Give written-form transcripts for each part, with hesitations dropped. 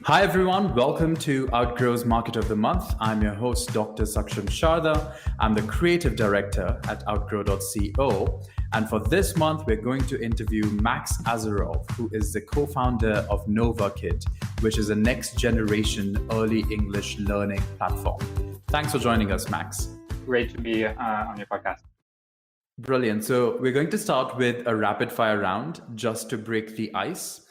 Hi everyone, welcome to Outgrow's Market of the Month. I'm your host, Dr. Saksham Sharda. I'm the creative director at outgrow.co. And for this month, we're going to interview Max Azarov, who is the co-founder of Novakid, which is a next generation early English learning platform. Thanks for joining us, Max. Great to be on your podcast. Brilliant. So we're going to start with a rapid fire round just to break the ice.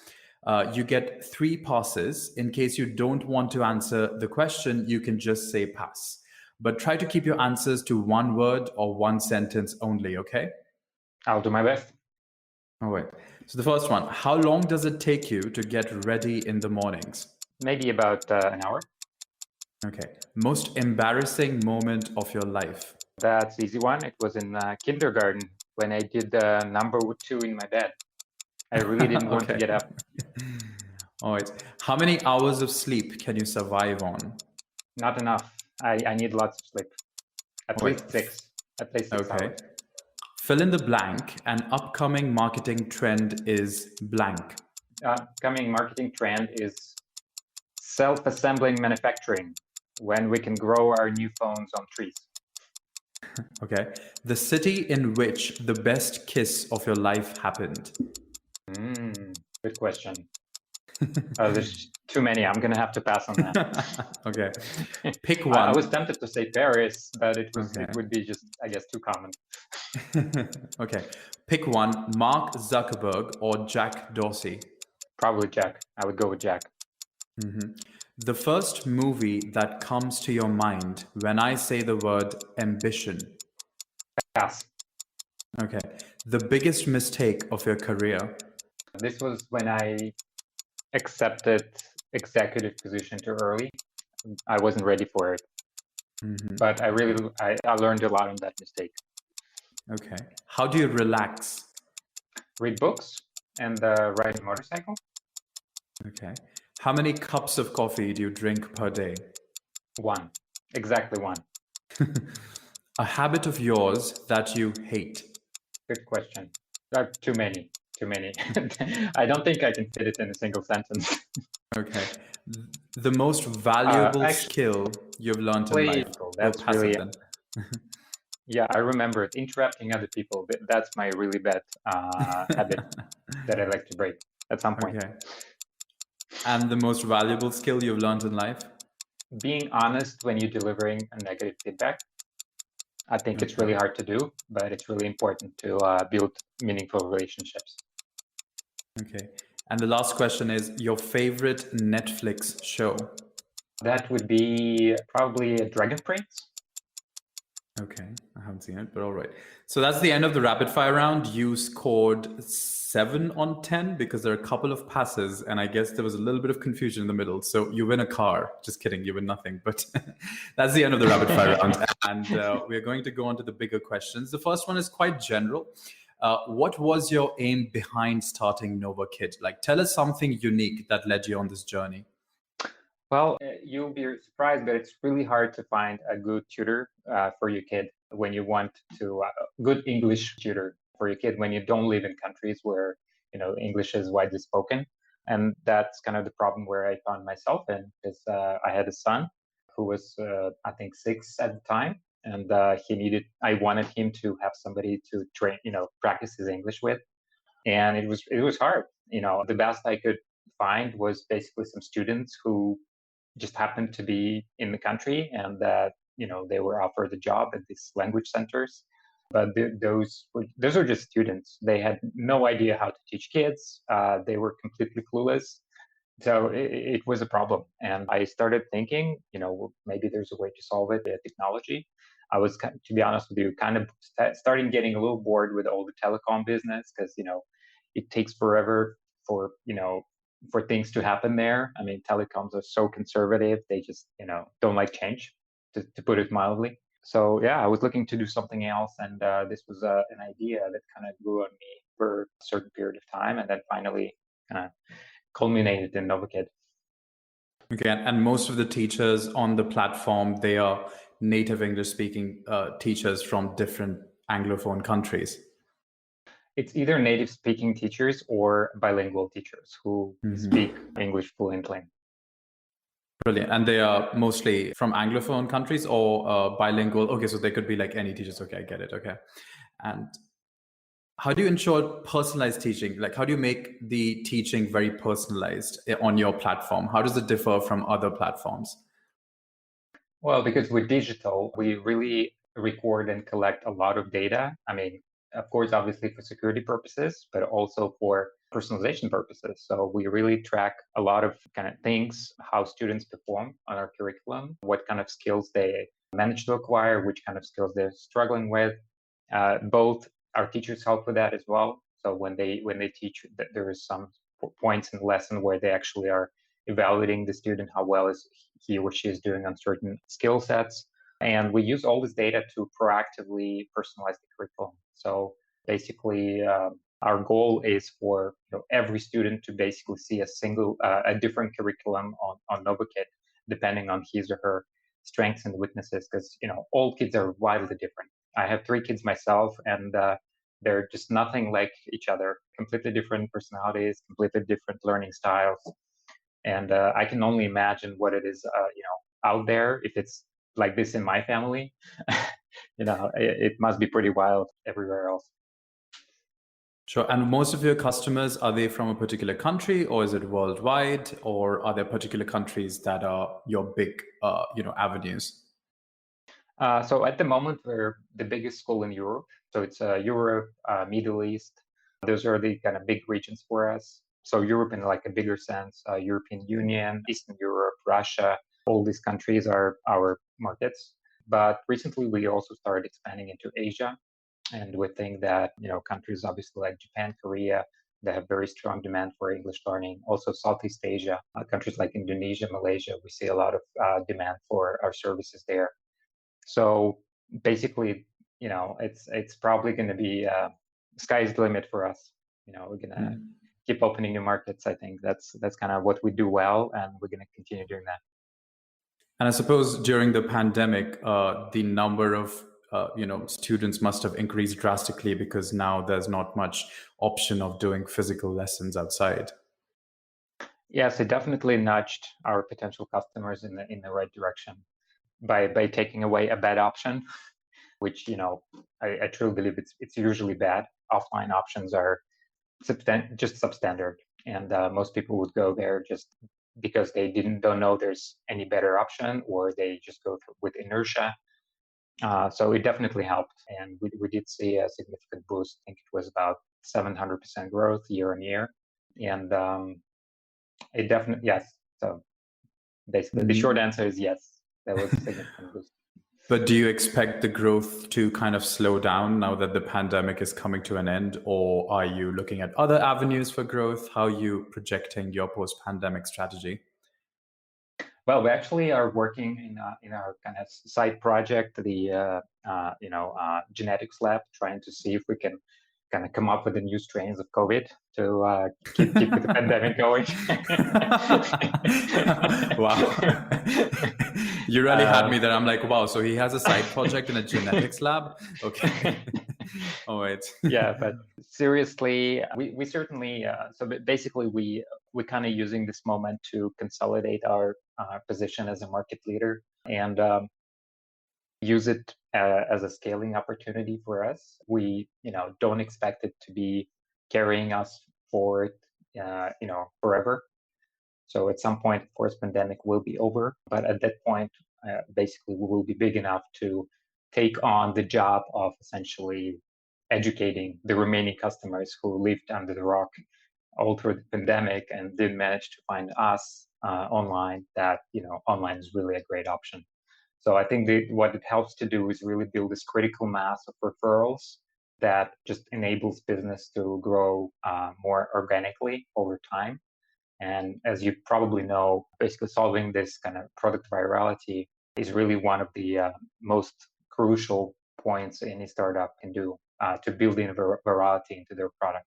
You get 3 passes. In case you don't want to answer the question, you can just say pass. But try to keep your answers to 1 word or 1 sentence only, okay? I'll do my best. All right. So the first one, how long does it take you to get ready in the mornings? Maybe about an hour. Okay. Most embarrassing moment of your life? That's the easy one. It was in kindergarten when I did number 2 in my bed. I really didn't want to get up. All right. How many hours of sleep can you survive on? Not enough. I need lots of sleep. At least 6. At least 6 Okay. hours. Fill in the blank. An upcoming marketing trend is blank. Upcoming marketing trend is self-assembling manufacturing, when we can grow our new phones on trees. Okay. The city in which the best kiss of your life happened. Good question. There's too many. I'm going to have to pass on that. Okay. Pick one. I was tempted to say Paris, but it would be just, I guess, too common. Okay. Pick one, Mark Zuckerberg or Jack Dorsey. Probably Jack. I would go with Jack. The first movie that comes to your mind when I say the word ambition. Pass. Okay. The biggest mistake of your career. This was when I accepted executive position too early. I wasn't ready for it. But I learned a lot on that mistake. Okay. How do you relax? Read books and ride a motorcycle. Okay. How many cups of coffee do you drink per day? 1. Exactly 1. A habit of yours that you hate. Good question. Too many. I don't think I can fit it in a single sentence. Okay. The most valuable skill you've learned in life. That's really... Yeah, I remember it. Interrupting other people. That's my really bad habit that I like to break at some point. Okay. And the most valuable skill you've learned in life? Being honest when you're delivering a negative feedback. I think it's really hard to do, but it's really important to build meaningful relationships. Okay. And the last question is your favorite Netflix show? That would be probably Dragon Prince. Okay, I haven't seen it, but all right. So that's the end of the rapid fire round. You scored 7 on 10 because there are a couple of passes, and I guess there was a little bit of confusion in the middle. So you win a car. Just kidding, you win nothing. But that's the end of the rapid fire round. And we're going to go on to the bigger questions. The first one is quite general. What was your aim behind starting Novakid? Like, tell us something unique that led you on this journey. Well, you'll be surprised, but it's really hard to find a good tutor for your kid when you want to good English tutor for your kid when you don't live in countries where English is widely spoken, and that's kind of the problem where I found myself in. Because I had a son who was I think 6 at the time, and I wanted him to have somebody to train, practice his English with, and it was hard. The best I could find was basically some students who just happened to be in the country, and that they were offered a job at these language centers, but those were just students. They had no idea how to teach kids. They were completely clueless, so it was a problem. And I started thinking, maybe there's a way to solve it via technology. I was, to be honest with you, kind of starting getting a little bored with all the telecom business, because it takes forever for things to happen there. I mean, telecoms are so conservative. They just, don't like change, to put it mildly. So yeah, I was looking to do something else. And this was an idea that kind of grew on me for a certain period of time. And then finally kind of culminated in Novakid. Okay, and most of the teachers on the platform, they are native English speaking teachers from different Anglophone countries. It's either native speaking teachers or bilingual teachers who speak English fluently. Brilliant. And they are mostly from Anglophone countries or bilingual? Okay, so they could be like any teachers. Okay, I get it. Okay. And how do you ensure personalized teaching? Like, how do you make the teaching very personalized on your platform? How does it differ from other platforms? Well, because with digital, we really record and collect a lot of data. I mean, of course, obviously for security purposes, but also for personalization purposes. So we really track a lot of kind of things, how students perform on our curriculum, what kind of skills they manage to acquire, which kind of skills they're struggling with. Both our teachers help with that as well. So when they teach, there is some points in the lesson where they actually are evaluating the student, how well is he or she is doing on certain skill sets. And we use all this data to proactively personalize the curriculum. So basically, our goal is for every student to basically see a different curriculum on Novakid, depending on his or her strengths and weaknesses, because all kids are wildly different. I have 3 kids myself, and they're just nothing like each other. Completely different personalities, completely different learning styles. And I can only imagine what it is, out there if it's like this in my family. It must be pretty wild everywhere else. Sure. And most of your customers, are they from a particular country or is it worldwide, or are there particular countries that are your big, avenues? So at the moment, we're the biggest school in Europe. So it's Europe, Middle East. Those are the kind of big regions for us. So Europe in like a bigger sense, European Union, Eastern Europe, Russia, all these countries are our markets. But recently, we also started expanding into Asia. And we think that, countries obviously like Japan, Korea, they have very strong demand for English learning. Also, Southeast Asia, countries like Indonesia, Malaysia, we see a lot of demand for our services there. So basically, it's probably going to be sky's the limit for us. We're gonna keep opening new markets. I think that's kind of what we do well, and we're gonna continue doing that. And I suppose during the pandemic, the number of students must have increased drastically because now there's not much option of doing physical lessons outside. Yes, it definitely nudged our potential customers in the right direction by taking away a bad option, which I truly believe it's usually bad. Offline options are just substandard, and most people would go there just because they don't know there's any better option, or they just go through with inertia. So it definitely helped, and we did see a significant boost. I think it was about 700% growth year on year, and it definitely, yes. So basically, the short answer is yes. There was a significant boost. But do you expect the growth to kind of slow down now that the pandemic is coming to an end, or are you looking at other avenues for growth? How are you projecting your post-pandemic strategy? Well, we actually are working in our kind of side project, the genetics lab, trying to see if we can kind of come up with the new strains of COVID to keep the pandemic going. Wow. You really had me there. I'm like, wow, so he has a side project in a genetics lab? Okay. All right. Yeah, but seriously, we certainly, basically we kind of using this moment to consolidate our position as a market leader, and use it as a scaling opportunity for us. We don't expect it to be carrying us forward forever. So at some point, of course, pandemic will be over, but at that point, basically we will be big enough to take on the job of essentially educating the remaining customers who lived under the rock all through the pandemic and didn't manage to find us online, that online is really a great option. So I think what it helps to do is really build this critical mass of referrals that just enables business to grow more organically over time. And as you probably know, basically solving this kind of product virality is really one of the most crucial points any startup can do to build in virality into their product.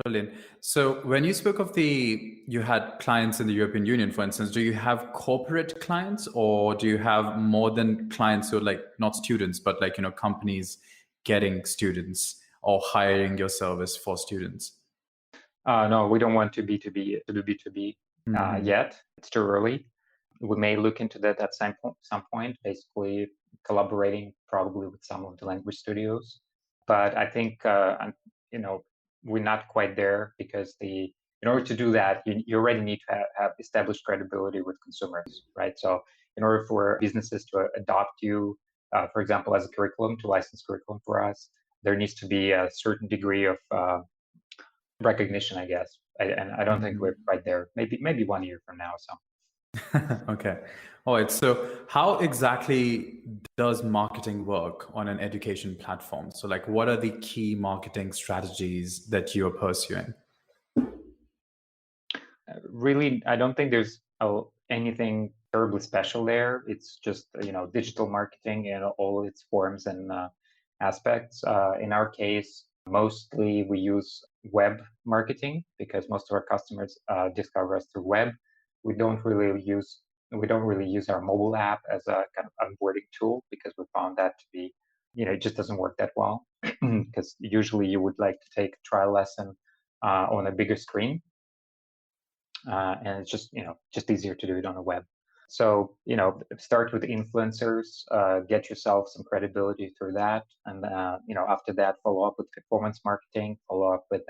Brilliant. So when you spoke of you had clients in the European Union, for instance, do you have corporate clients, or do you have more than clients who are like not students, but like, companies getting students or hiring your service for students? No, we don't want to B2B to do B2B yet. It's too early. we may look into that at some point, basically collaborating probably with some of the language studios. But I think you know, we're not quite there, because in order to do that, you already need to have established credibility with consumers, right? So in order for businesses to adopt you, for example, as a curriculum, to license curriculum for us, there needs to be a certain degree of recognition, I guess. And I don't think we're quite there. Maybe 1 year from now. So. Okay. All right. So how exactly does marketing work on an education platform? So like, what are the key marketing strategies that you are pursuing? Really, I don't think there's anything terribly special there. It's just, digital marketing in all its forms and aspects. In our case, mostly we use web marketing, because most of our customers discover us through web. We don't really use our mobile app as a kind of onboarding tool, because we found that to be, it just doesn't work that well. Because usually you would like to take a trial lesson on a bigger screen, and it's just easier to do it on the web. So start with influencers, get yourself some credibility through that, and after that, follow up with performance marketing, follow up with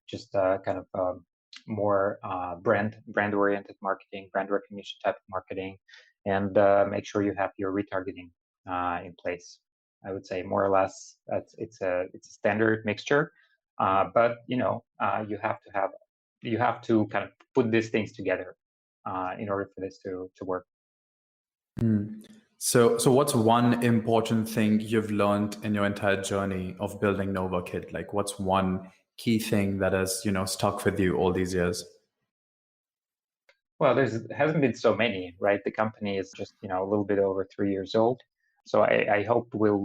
just kind of more brand oriented marketing, brand recognition type of marketing, and make sure you have your retargeting in place. I would say more or less it's a standard mixture, but you have to kind of put these things together in order for this to work. So what's one important thing you've learned in your entire journey of building Novakid? Like, what's one key thing that has, stuck with you all these years? Well, there hasn't been so many, right? The company is just, a little bit over 3 years old. So I hope we'll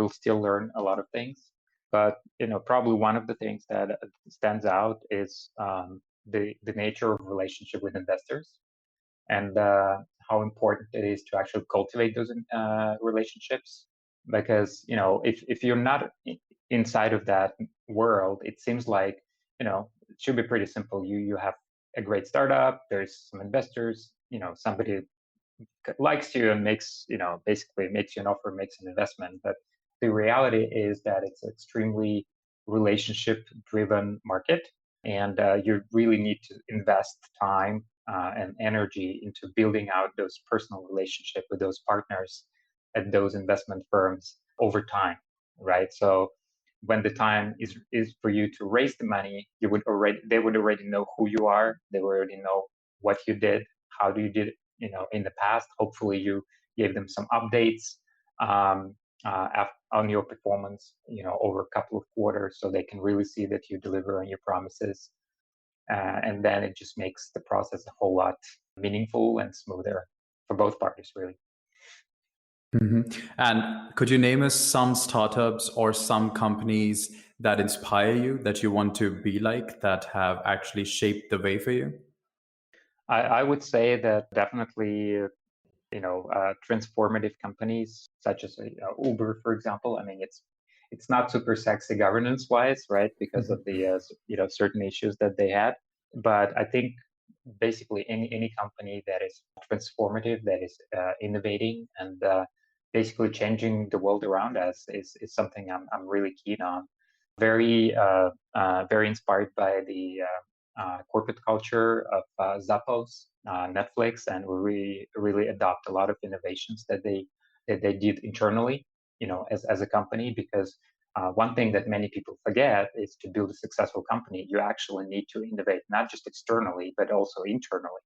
still learn a lot of things. But, probably one of the things that stands out is the nature of relationship with investors, and how important it is to actually cultivate those relationships. Because, if you're not inside of that world, it seems like, it should be pretty simple. You have a great startup, there's some investors, somebody likes you and basically makes you an offer, makes an investment. But the reality is that it's an extremely relationship driven market, and you really need to invest time and energy into building out those personal relationship with those partners at those investment firms over time, right? So when the time is for you to raise the money, they would already know who you are. They already know what you did, how do you did it, in the past. Hopefully you gave them some updates on your performance, over a couple of quarters, so they can really see that you deliver on your promises. And then it just makes the process a whole lot meaningful and smoother for both parties, really. And could you name us some startups or some companies that inspire you, that you want to be like, that have actually shaped the way for you? I would say that definitely, transformative companies such as Uber, for example. I mean, it's not super sexy governance wise, right? Because of the certain issues that they had. But I think basically any company that is transformative, that is innovating, and basically changing the world around us is something I'm really keen on. Very inspired by the corporate culture of Zappos, Netflix, and we really adopt a lot of innovations that they did internally, as a company. Because one thing that many people forget is, to build a successful company, you actually need to innovate, not just externally, but also internally.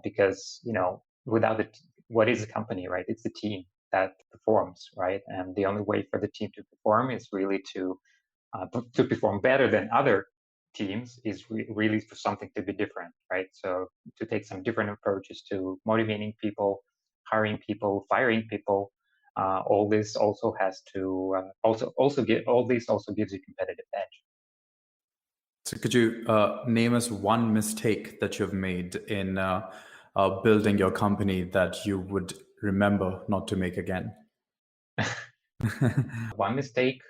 Because, without it, what is a company, right? It's the team that performs, right? And the only way for the team to perform is really to perform better than other teams, is really for something to be different, right? So to take some different approaches to motivating people, hiring people, firing people, all this also has to also gives you competitive edge. So could you name us one mistake that you've made in building your company that you would remember not to make again? One mistake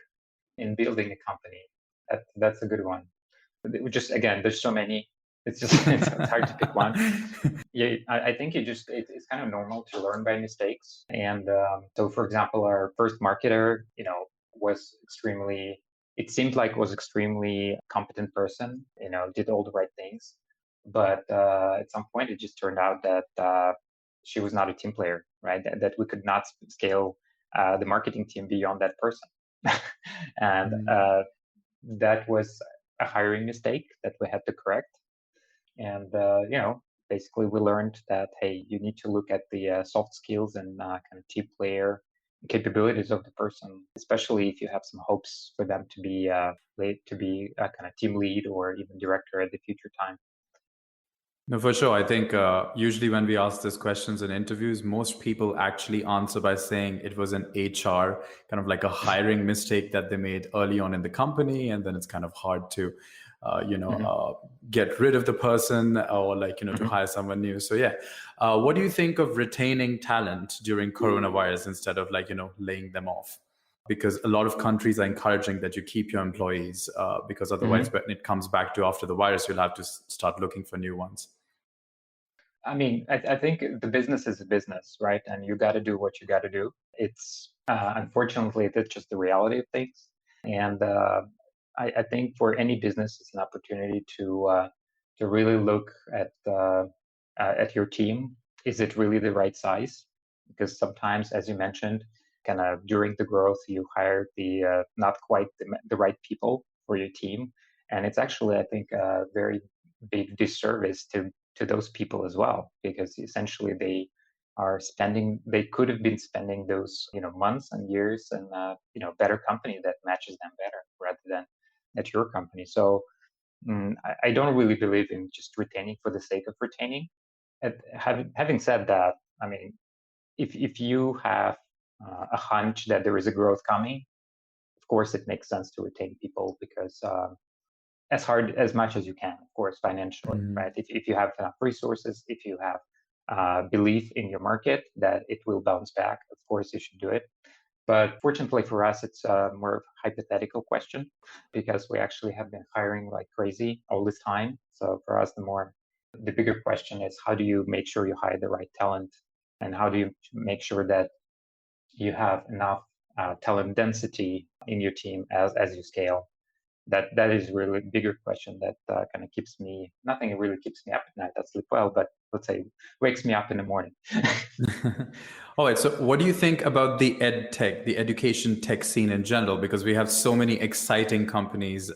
in building a company. That's a good one. Just, again, there's so many. It's just it's hard to pick one. Yeah, I think it's kind of normal to learn by mistakes. And so, for example, our first marketer, was extremely. It seemed like was extremely competent person. Did all the right things, but at some point, it just turned out that she was not a team player, right? That we could not scale the marketing team beyond that person, and Mm. that was a hiring mistake that we had to correct. And basically we learned that, hey, you need to look at the soft skills and kind of team player capabilities of the person, especially if you have some hopes for them to be a kind of team lead or even director at the future time. No, for sure. I think usually when we ask these questions in interviews, most people actually answer by saying it was an HR, kind of like a hiring mistake that they made early on in the company. And then it's kind of hard to, Hmm. get rid of the person or like, to Hmm. hire someone new. So, yeah. What do you think of retaining talent during coronavirus instead of like, laying them off? Because a lot of countries are encouraging that you keep your employees because otherwise, Hmm. when it comes back to after the virus, you'll have to start looking for new ones. I mean, I think the business is a business, right? And you got to do what you got to do. It's unfortunately that's just the reality of things. And I think for any business, it's an opportunity to really look at your team. Is it really the right size? Because sometimes, as you mentioned, kind of during the growth, you hire the not quite the right people for your team, and it's actually, I think, a very big disservice to those people as well, because essentially they could have been spending those months and years in better company that matches them better rather than at your company. So I don't really believe in just retaining for the sake of retaining. Having said that, I mean, if you have a hunch that there is a growth coming, of course it makes sense to retain people, because as hard as much as you can, of course, financially, right? If you have enough resources, if you have belief in your market that it will bounce back, of course you should do it. But fortunately for us, it's more of a hypothetical question, because we actually have been hiring like crazy all this time. So for us, the bigger question is, how do you make sure you hire the right talent, and how do you make sure that you have enough talent density in your team as you scale? That is really a bigger question that kind of keeps me. Nothing really keeps me up at night. I sleep well, but let's say wakes me up in the morning. All right. So, what do you think about the ed tech, the education tech scene in general? Because we have so many exciting companies,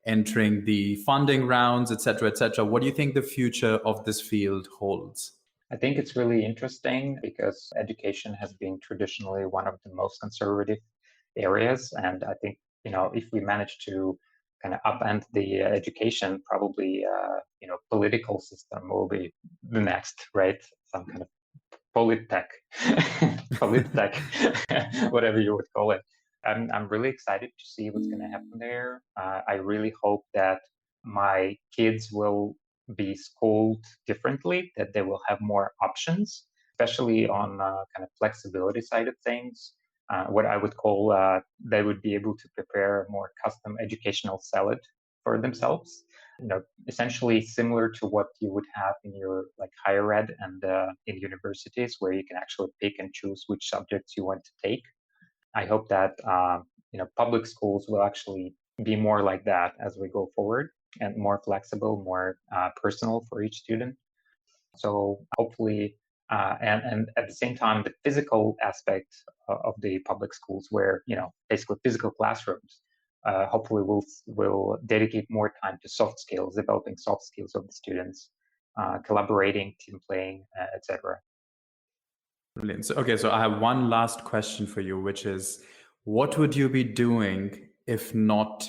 entering the funding rounds, et cetera, et cetera. What do you think the future of this field holds? I think it's really interesting because education has been traditionally one of the most conservative areas, and I think if we manage to kind of upend the education, probably political system will be the next, right? Some kind of polittech, polittech, whatever you would call it. I'm really excited to see what's going to happen there. I really hope that my kids will be schooled differently, that they will have more options, especially on kind of flexibility side of things. What I would call they would be able to prepare a more custom educational salad for themselves, essentially similar to what you would have in your like higher ed and in universities, where you can actually pick and choose which subjects you want to take. I hope that public schools will actually be more like that as we go forward, and more flexible, more personal for each student. So hopefully, and at the same time, the physical aspect of the public schools, where basically physical classrooms, hopefully will dedicate more time to soft skills, developing soft skills of the students, collaborating, team playing, etc. Brilliant. So, okay, so I have one last question for you, which is, what would you be doing if not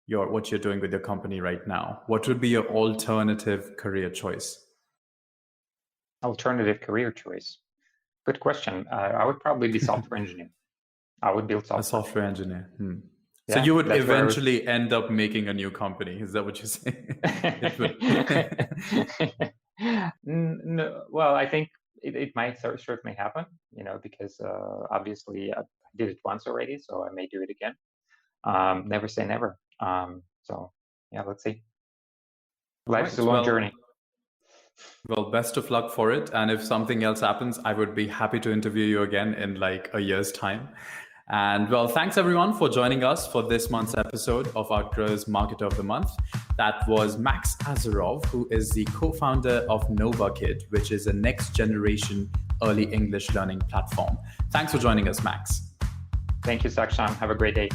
what you're doing with your company right now? What would be your alternative career choice? Alternative career choice. Good question. I would probably be software engineer. I would build A software. software enginer. So Yeah, you would that's where I would. eventually end up making a new company. Is that what you're saying? It would. No, well, I think it might certainly happen, because obviously I did it once already, so I may do it again. Never say never. So yeah, let's see. Life's a Right. long Well, journey. Well, best of luck for it. And if something else happens, I would be happy to interview you again in like a year's time. And well, thanks everyone for joining us for this month's episode of Outgrow's Marketer of the Month. That was Max Azarov, who is the co-founder of Novakid, which is a next generation early English learning platform. Thanks for joining us, Max. Thank you, Saksham. Have a great day.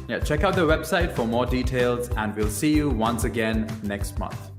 Yeah, check out their website for more details, and we'll see you once again next month.